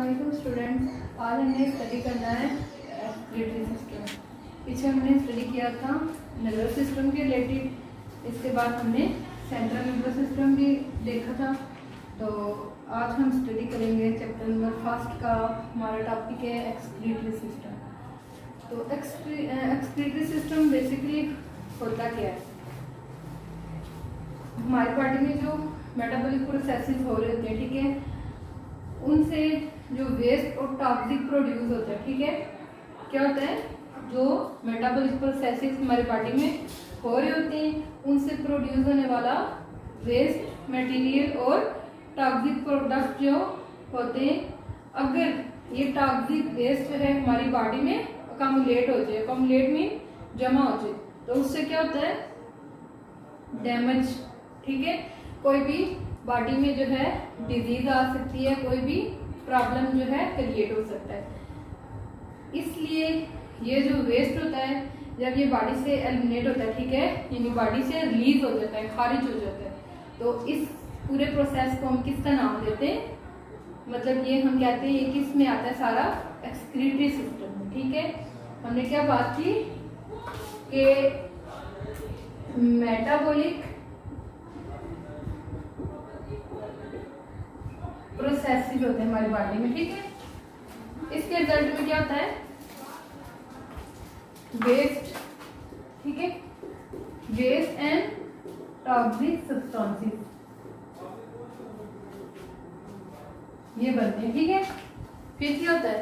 अस्सलाम स्टूडेंट्स। आज हमने स्टडी करना है रेस्पिरेटरी सिस्टम। पीछे हमने स्टडी किया था नर्वस सिस्टम के रिलेटेड, इसके बाद हमने सेंट्रल नर्वस सिस्टम भी देखा था। तो आज हम स्टडी करेंगे चैप्टर नंबर फर्स्ट का। हमारा टॉपिक है एक्सक्रीटरी सिस्टम। तो एक्सक्रीटरी सिस्टम बेसिकली होता क्या है? हमारी बॉडी में जो मेटाबॉलिक प्रोसेसेस हो रहे होते हैं, ठीक है, उनसे जो वेस्ट और टॉक्सिक प्रोड्यूस होता है, ठीक है। क्या होता है? जो मेटाबॉलिक प्रोसेसेस हमारी बॉडी में हो रहे होते हैं, उनसे प्रोड्यूस होने वाला वेस्ट मटेरियल और टॉक्सिक प्रोडक्ट जो होते हैं, अगर ये टॉक्सिक वेस्ट जो है हमारी बॉडी में अकामुलेट हो जाए, अकामुलेट में जमा हो जाए, तो उससे क्या होता है? डैमेज, ठीक है। कोई भी बॉडी में जो है डिजीज आ सकती है, कोई भी प्रॉब्लम जो है क्रिएट हो सकता है। इसलिए ये जो वेस्ट होता है, जब ये बॉडी से एलिमिनेट होता है, ठीक है, यानी बॉडी से रिलीज हो जाता है, खारिज हो जाता है, तो इस पूरे प्रोसेस को हम किसका नाम देते हैं? मतलब ये हम कहते हैं ये किस में आता है? सारा एक्सक्रीटरी सिस्टम में, ठीक है। हमने क्या बात की कि मेटाबॉलिक प्रोसेसेस होते हैं हमारी बॉडी में, ठीक है। इसके रिजल्ट में क्या होता है? वेस्ट, ठीक है, वेस्ट एंड टॉक्सिक सब्सटेंसेस ये बनते हैं, ठीक है। फिर क्या होता है?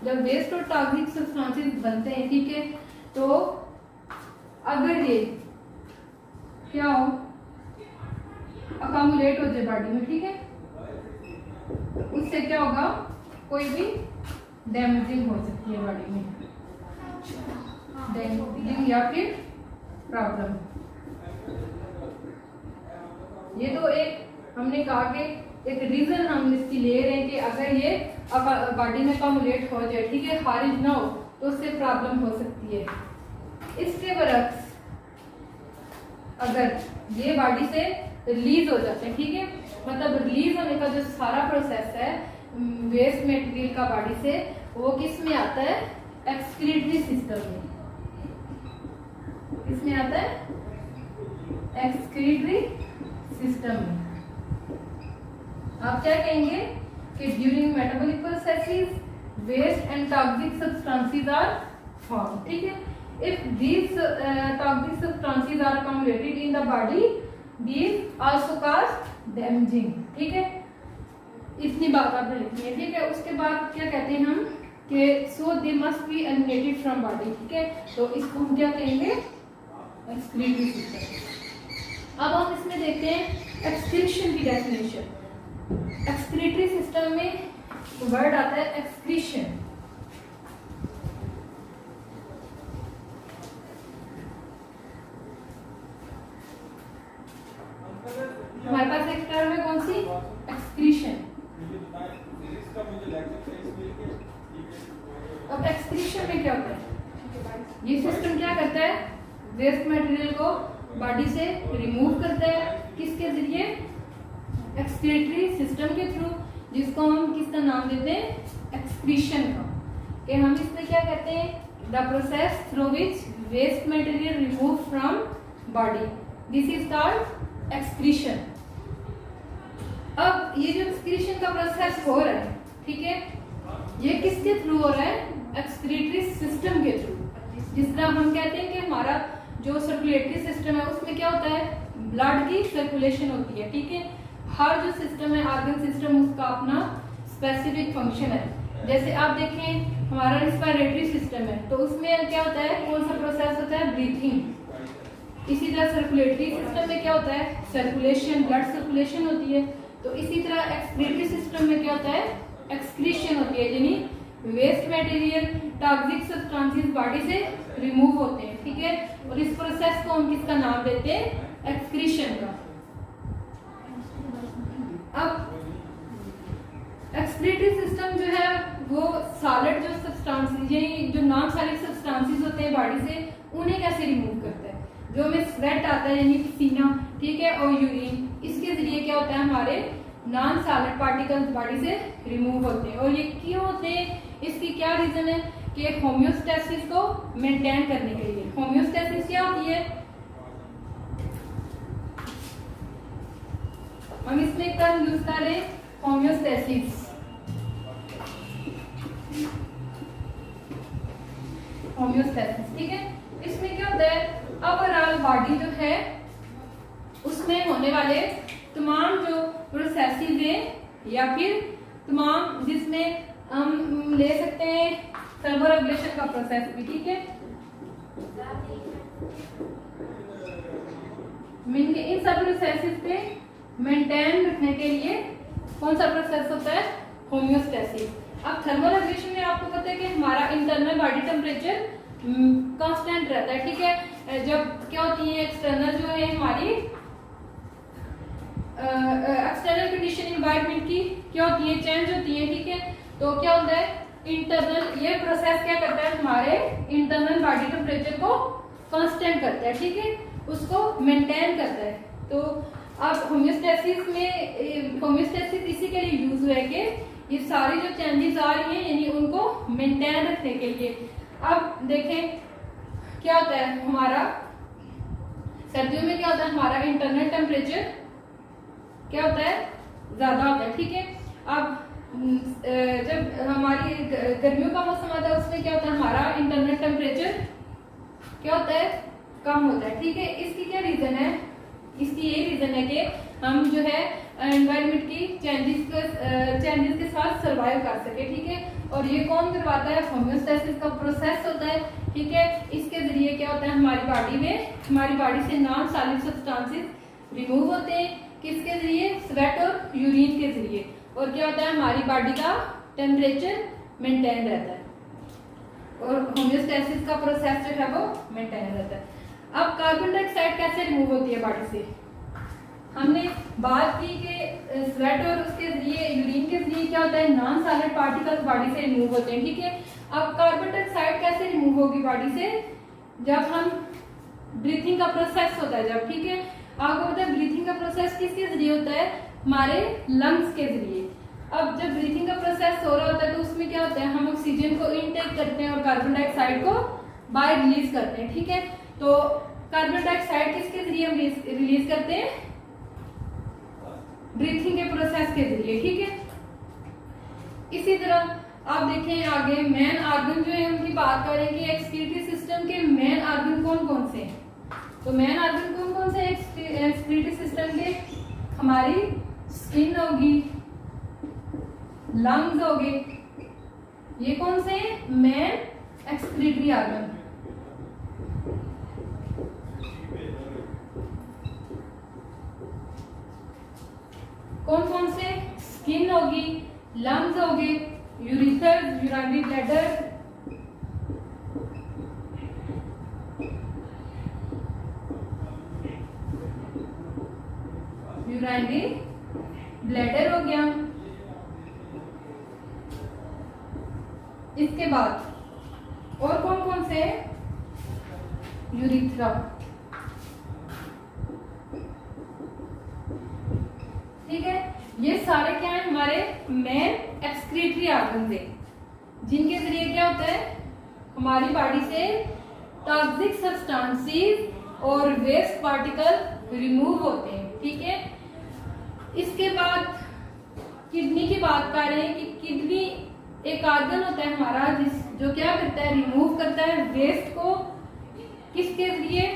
जब वेस्ट और टॉक्सिक सब्सटेंसेस बनते हैं, ठीक है, तो अगर ये क्या हो, अकामुलेट हो जाए बॉडी में, ठीक है, उससे क्या होगा? कोई भी डैमेजिंग हो सकती है बॉडी में, डैमेजिंग या फिर प्रॉब्लम। ये तो एक हमने कहा कि एक रीजन हम इसकी ले रहे हैं कि अगर ये बॉडी में अकामुलेट हो जाए, ठीक है, खारिज ना हो, तो उससे प्रॉब्लम हो सकती है। इसके बरक्स अगर ये बॉडी से रिलीज हो जाते हैं, ठीक है, मतलब रिलीज होने का जो सारा प्रोसेस है वेस्ट मटेरियल का बॉडी से, वो किस में आता है? एक्सक्रीटरी सिस्टम में। किस में आता है? एक्सक्रीटरी सिस्टम में। आप क्या कहेंगे कि during metabolic processes waste and toxic substances are form, ठीक है। If these toxic substances are accumulated in the body, these also cause damaging, ठीक है। इतनी बात आपने लिखनी है, ठीक है। उसके बाद क्या कहते हैं हम कि so they must be eliminated from body, ठीक है। तो इसको हम क्या कहेंगे? Excretory system. अब हम इसमें देखते हैं एक्सक्रीशन की डेफिनेशन। एक्सक्रीटरी सिस्टम में वर्ड आता है एक्सक्रीशन। हमारे पास एक टर्म है, कौन सी? एक्सक्रीशन। अब एक्सक्रीशन में क्या होता है? ये सिस्टम क्या करता है? वेस्ट मटेरियल को बॉडी से रिमूव करता है। किसके जरिए? एक्सक्रीटरी सिस्टम के थ्रू, जिसको हम किसका नाम देते हैं? एक्सक्रीशन का। कि हम इसमें क्या कहते हैं? The process through which waste material remove from body, this is called excretion. अब ये जो एक्सक्रीशन का प्रोसेस हो रहा है, ठीक है, ये किसके थ्रू हो रहा है? एक्सक्रीटरी सिस्टम के थ्रू। जिस तरह हम कहते हैं कि हमारा जो सर्कुलेटरी सिस्टम है, उसमें क्या होता है? ब्लड की सर्कुलेशन होती है, ठीक है। हर जो सिस्टम है, ऑर्गन सिस्टम, उसका अपना स्पेसिफिक फंक्शन है। जैसे आप देखें हमारा रिस्पिरेटरी सिस्टम है, तो उसमें क्या होता है? कौन सा प्रोसेस होता है? ब्रीथिंग। इसी तरह सर्कुलेटरी सिस्टम में क्या होता है? सर्कुलेशन, ब्लड सर्कुलेशन होती है। तो इसी तरह एक्सक्रीटरी सिस्टम में क्या होता है? एक्सक्रीशन होती है, यानी waste material, toxic substances body से रिमूव होते हैं, ठीक है। और इस प्रोसेस को हम किसका नाम देते हैं? एक्सक्रीशन का। अब एक्सक्रीटरी सिस्टम जो है वो सॉलिड जो सब्सटेंसेस, यानी जो नॉन सॉलिड सब्सटेंसेस होते हैं बॉडी से, उन्हें कैसे रिमूव करता है? जो हमें स्वेट आता है, यानी पसीना, ठीक है, और यूरिन, इसके जरिए क्या होता है? हमारे नॉन सॉलिड पार्टिकल्स बॉडी से रिमूव होते हैं। और ये क्यों होते हैं, इसकी क्या रीजन है कि होम्योस्टेसिस को मेंटेन करने के लिए। होम्योस्टेसिस क्या होती है, हम इसमें एक टर्म यूज कर रहे हैं होम्योस्टेसिस। होम्योस्टेसिस, ठीक है। इसमें क्या होता है, ओवरऑल बॉडी जो है उसमें होने वाले तमाम जो प्रोसेसेस हैं या फिर तमाम, जिसमें हम ले सकते हैं थर्मोरेगुलेशन का प्रोसेस भी, ठीक है। इन सब प्रोसेसेस पे मेंटेन रखने के लिए कौन सा प्रोसेस होता है, होम्योस्टेसिस। अब थर्मोरेगुलेशन में आपको पता है कि हमारा इंटरनल बॉडी टेम्परेचर कांस्टेंट रहता है, ठीक है। जब क्या होती है एक्सटर्नल जो है हमारी एक्सटर्नल कंडीशन एनवायरनमेंट की क्या होती है, चेंज होती है, ठीक है। तो क्या होता है इंटरनल, ये प्रोसेस क्या करता है, हमारे इंटरनल बॉडी टेम्परेचर को कांस्टेंट करता है, ठीक है, उसको मेंटेन करता है। तो अब होम्योस्टेसिस में, होम्योस्टेसिस इसी के लिए यूज हुआ है कि ये सारी जो चेंजेस आ रही हैं यानी उनको मेंटेन रखने के लिए। अब देखें क्या होता है, हमारा सर्दियों में क्या होता है, हमारा इंटरनल टेम्परेचर क्या होता है, ज्यादा होता है, ठीक है। अब जब हमारी गर्मियों का मौसम आता है उसमें क्या होता है, हमारा इंटरनल टेम्परेचर क्या होता है, कम होता है, ठीक है। इसकी क्या रीजन है, इसकी ये रीजन है कि हम जो है एनवायरनमेंट की चेंजेस के साथ सरवाइव कर सके, ठीक है। और ये कौन करवाता है, होम्योस्टेसिस का प्रोसेस होता है, ठीक है। इसके जरिए क्या होता है, हमारी बॉडी में, हमारी बॉडी से नॉन सॉलिड सब्सटेंसेस रिमूव होते हैं, किसके जरिए, स्वेट और यूरिन के जरिए। और क्या होता है, हमारी बॉडी का टेम्परेचर मेंटेन रहता है और होम्योस्टेसिस का प्रोसेस जो है वो मेंटेन रहता है। अब कार्बन डाइऑक्साइड कैसे रिमूव होती है बॉडी से, हमने बात की कि स्वेट और उसके जरिए, यूरिन के जरिए क्या होता है, नॉन सॉलिड पार्टिकल्स बॉडी से रिमूव होते हैं, ठीक है। अब कार्बन डाइऑक्साइड कैसे रिमूव होगी बॉडी से, जब हम ब्रीथिंग का प्रोसेस होता है जब, ठीक है। आपको पता है ब्रीथिंग का प्रोसेस किसके जरिए होता है, हमारे लंग्स के जरिए। अब जब ब्रीथिंग का प्रोसेस हो रहा होता है तो उसमें क्या होता है, हम ऑक्सीजन को इनटेक करते हैं और कार्बन डाइऑक्साइड को बाहर रिलीज करते हैं, ठीक है। तो कार्बन डाइऑक्साइड किसके जरिए हम रिलीज करते हैं, ब्रीथिंग के प्रोसेस के जरिए, ठीक है। इसी तरह आप देखें आगे मेन ऑर्गन जो है उनकी बात करें कि एक्सक्रीटरी सिस्टम के मेन ऑर्गन कौन कौन से हैं। तो मेन ऑर्गन कौन कौन से एक्सक्रीटरी सिस्टम के, हमारी स्किन होगी, लंग्स होगे, ये कौन से मेन एक्सक्रीटरी ऑर्गन। कौन कौन से, स्किन होगी, लंग्स होगे, urethral, urinary bladder, urinary bladder हो गया। इसके बाद और कौन कौन से, यूरिथ्रा, ठीक है। ये सारे क्या है, हमारे मेन एक्सक्रीटरी ऑर्गन है, जिनके जरिए क्या होता है, हमारी बॉडी से टॉक्सिक सब्सटेंसेस और वेस्ट पार्टिकल रिमूव होते हैं, ठीक है। इसके बाद किडनी की बात कर रहे हैं कि किडनी एक ऑर्गन होता है हमारा जो क्या करता है, रिमूव करता है वेस्ट को, किसके जरिए,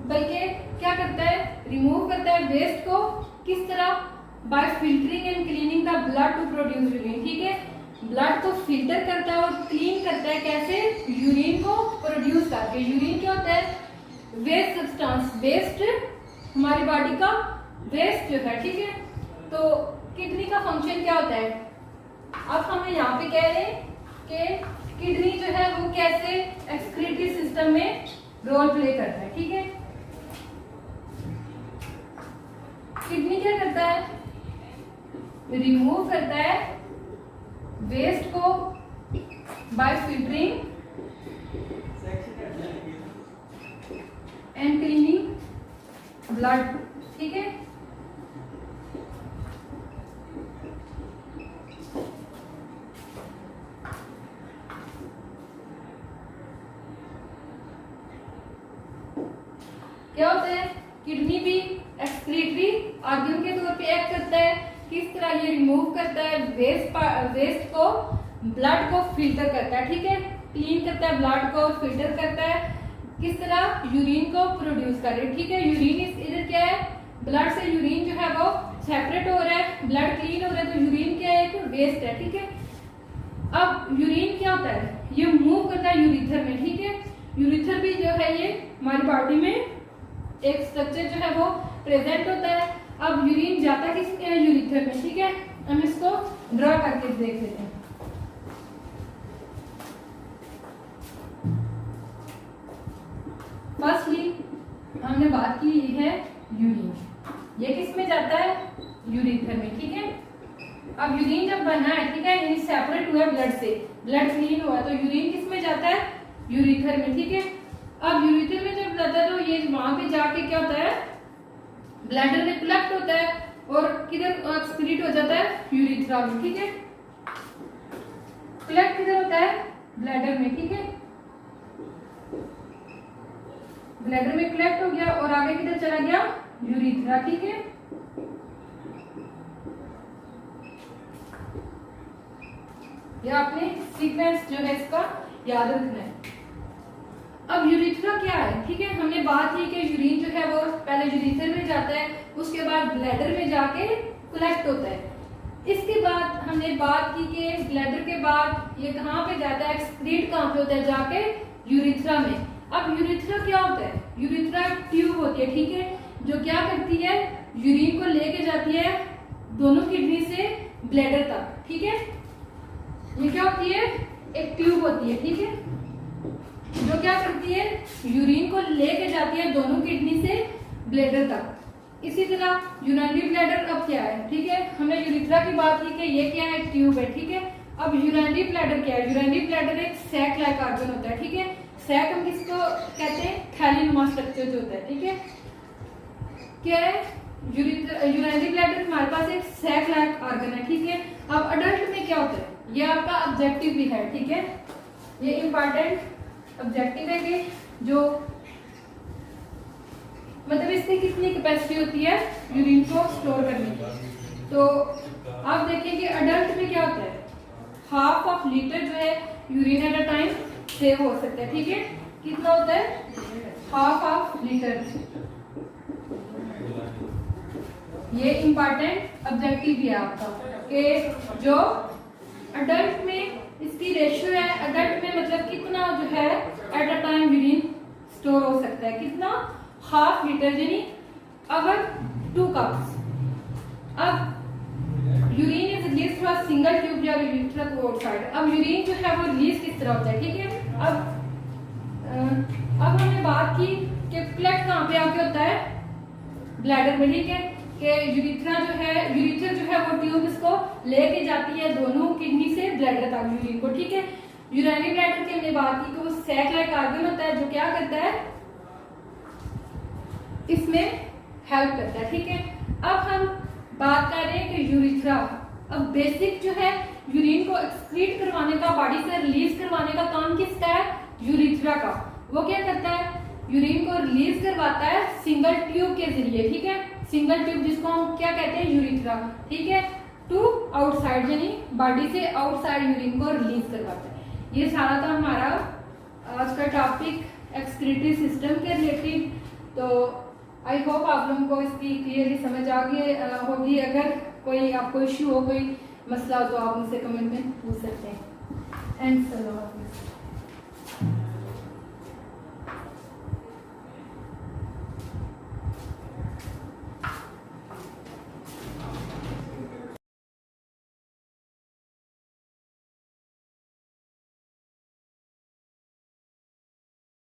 बल्कि क्या करता है, रिमूव करता है वेस्ट को, किस तरह, by filtering and cleaning the blood to produce urine, ठीक है। ब्लड को फिल्टर करता है और क्लीन करता है, कैसे, यूरिन को प्रोड्यूस करके। यूरिन क्या होता है, वेस्ट सब्सटेंस, वेस्ट हमारी बॉडी का वेस्ट जो है, ठीक है। तो किडनी का फंक्शन क्या होता है, अब हमें यहाँ पे कह रहे हैं कि किडनी जो है वो कैसे एक्सक्रीटरी सिस्टम में रोल प्ले करता है, ठीक है। किडनी क्या करता है, रिमूव करता है वेस्ट को bye filtering and cleaning blood, ठीक है। क्या होता है, किडनी भी एक्सक्रीटरी ऑर्गन के तौर पे एक्ट करता है। किस तरह ये रिमूव करता है वेस्ट को, ब्लड को फिल्टर करता है, ठीक है, क्लीन करता है ब्लड को, फिल्टर करता है। किस तरह, यूरिन को प्रोड्यूस कर रहे हैं, ठीक है। यूरिन इधर क्या है, ब्लड से यूरिन जो है वो सेपरेट हो रहा है, ब्लड क्लीन हो रहा है, तो यूरिन क्या है, एक वेस्ट है, ठीक है। अब यूरिन क्या होता है, ये मूव करता है यूरिथर में, ठीक है। यूरिथर भी जो है ये हमारी बॉडी में एक स्ट्रक्चर जो है वो प्रेजेंट होता है। अब यूरिन जाता किसमें है, यूरिथर में, ठीक है। हम इसको ड्रा करके देख लेते हैं। फर्स्टली हमने बात की है यूरिन, ये किस में जाता है, यूरिथर में, ठीक है। अब यूरिन जब बना है, ठीक है, यानी सेपरेट हुआ है ब्लड से, ब्लड क्लीन हुआ, तो यूरिन किस में जाता है, यूरिथर में, ठीक है। अब यूरिथर में जब जाता है तो ये वहां पे जाके क्या होता है, ब्लैडर में कलेक्ट होता है और किधर एक्सक्रीट हो जाता है, यूरिथ्रा में, ठीक है। कलेक्ट किधर होता है, ब्लैडर में, ठीक है। ब्लैडर में कलेक्ट हो गया और आगे किधर चला गया, यूरिथ्रा, ठीक है। ये आपने सीक्वेंस जो है इसका याद रखना है। अब यूरिथ्रा क्या है, ठीक है, हमने बात की कि यूरिन जो है वो पहले यूरिथर में जाता है, उसके बाद ब्लैडर में जाके कलेक्ट होता है। इसके बाद हमने बात की कि ब्लैडर के बाद ये कहाँ पे जाता है, एक्सक्रीट कहाँ पे होता है, जाके यूरिथ्रा में। अब यूरिथ्रा क्या होता है, यूरिथ्रा ट्यूब होती है, ठीक है, जो क्या करती है, यूरिन को लेके जाती है दोनों किडनी से ब्लैडर तक, ठीक है। ये क्या होती है, एक ट्यूब होती है, ठीक है, जो क्या करती है, यूरिन को लेके जाती है दोनों किडनी से ब्लैडर तक। इसी तरह यूरिनरी ब्लैडर अब क्या है, ठीक है, हमने यूरिथ्रा की बात की कि ये क्या है, एक ट्यूब है, ठीक है। अब यूरिनरी ब्लैडर क्या है, यूरिनरी ब्लैडर एक सैक लाइक ऑर्गन होता है, ठीक है। सैक हम किसको कहते हैं, थैलीनुमा स्ट्रक्चर जो होता है, ठीक है। क्या है, यूरिनरी ब्लैडर हमारे पास एक सैक लाइक ऑर्गन है, ठीक है। अब अडल्ट में क्या होता है, ये आपका ऑब्जेक्टिव भी है, ठीक है, ये इंपॉर्टेंट ऑब्जेक्टिव है कि जो मतलब इसकी कितनी कैपेसिटी होती है यूरिन को स्टोर करने की। तो आप देखिए कि अडल्ट में क्या होता है, 1/2 लीटर जो है urine at a time save हो सकता है, ठीक है। कितना होता है, 1/2 लीटर। ये इंपॉर्टेंट ऑब्जेक्टिव भी है आपका कि जो अडल्ट में इसकी रेशियो है, अडल्ट में मतलब कितना जो है at a time urine store हो सकता है, कितना, 1/2 लीटर, यानी अगर 2 कप्स। अब urine is release through a single tube या यूरिथ्रा टू आउटसाइड। अब यूरिन जो है वो रिलीज किस तरह होता है, ठीक है। अब हमने बात की कि कलेक्ट कहाँ पे आके होता है, ब्लैडर में, ठीक है, कि यूरिथ्रा जो है, यूरिथ्रा जो है वो ट्यूब इसको लेके जाती है दोनों किडनी से ब्लैडर तक यूरिन को, ठीक है। यूरिनरी ब्लैडर की हमने बात की कि वो सैक लाइक ऑर्गन होता है जो क्या करता है, इसमें हेल्प करता है, ठीक है। अब हम बात कर रहे हैं कि यूरिथ्रा, अब बेसिक जो है यूरिन को एक्सक्रीट करवाने का, बॉडी से रिलीज करवाने का काम किसका है, यूरिथ्रा का। वो क्या करता है, यूरिन को रिलीज करवाता है सिंगल ट्यूब के जरिए, ठीक है, सिंगल ट्यूब जिसको हम क्या कहते हैं, यूरिथ्रा, ठीक है, टू आउटसाइड, यानी बॉडी से आउटसाइड यूरिन को रिलीज करवाता है। ये सारा था हमारा आज का टॉपिक एक्सक्रीटरी सिस्टम के रिलेटेड। तो आई होप आप लोगों को इसकी क्लियरली समझ आ गई होगी। अगर कोई आपको इश्यू हो, कोई मसला हो, तो आप मुझसे कमेंट में पूछ सकते हैं। एंड